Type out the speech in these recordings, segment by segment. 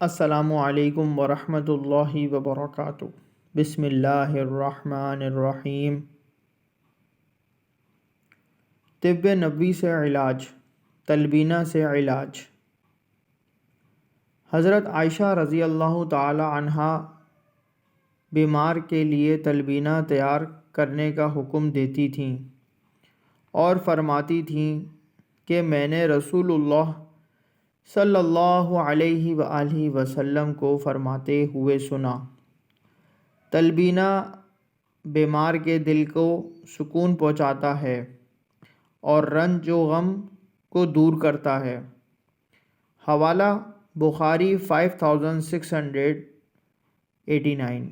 السلام علیکم ورحمۃ اللہ وبرکاتہ۔ بسم اللہ الرحمن الرحیم۔ طب نبوی سے علاج، تلبینہ سے علاج۔ حضرت عائشہ رضی اللہ تعالی عنہا بیمار کے لیے تلبینہ تیار کرنے کا حکم دیتی تھیں اور فرماتی تھیں کہ میں نے رسول اللہ صلی اللہ علیہ وآلہ وسلم کو فرماتے ہوئے سنا، تلبینہ بیمار کے دل کو سکون پہنچاتا ہے اور رنج و غم کو دور کرتا ہے۔ حوالہ بخاری 5689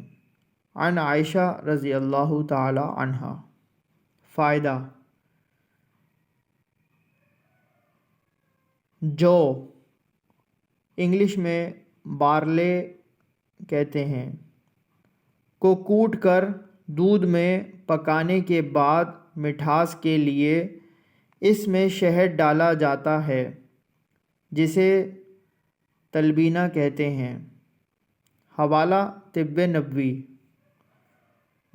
عن عائشہ رضی اللہ تعالی عنہا۔ فائدہ: جو انگلش میں بارلے کہتے ہیں کو کوٹ کر دودھ میں پکانے کے بعد مٹھاس کے لیے اس میں شہد ڈالا جاتا ہے، جسے تلبینہ کہتے ہیں۔ حوالہ طب نبوی۔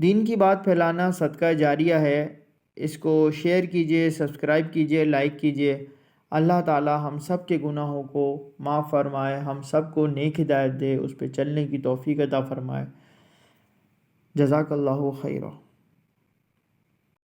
دین کی بات پھیلانا صدقہ جاریہ ہے۔ اس کو شیئر کیجئے، سبسکرائب کیجئے، لائک کیجئے۔ اللہ تعالی ہم سب کے گناہوں کو معاف فرمائے، ہم سب کو نیک ہدایت دے، اس پہ چلنے کی توفیق عطا فرمائے۔ جزاک اللہ خیرہ۔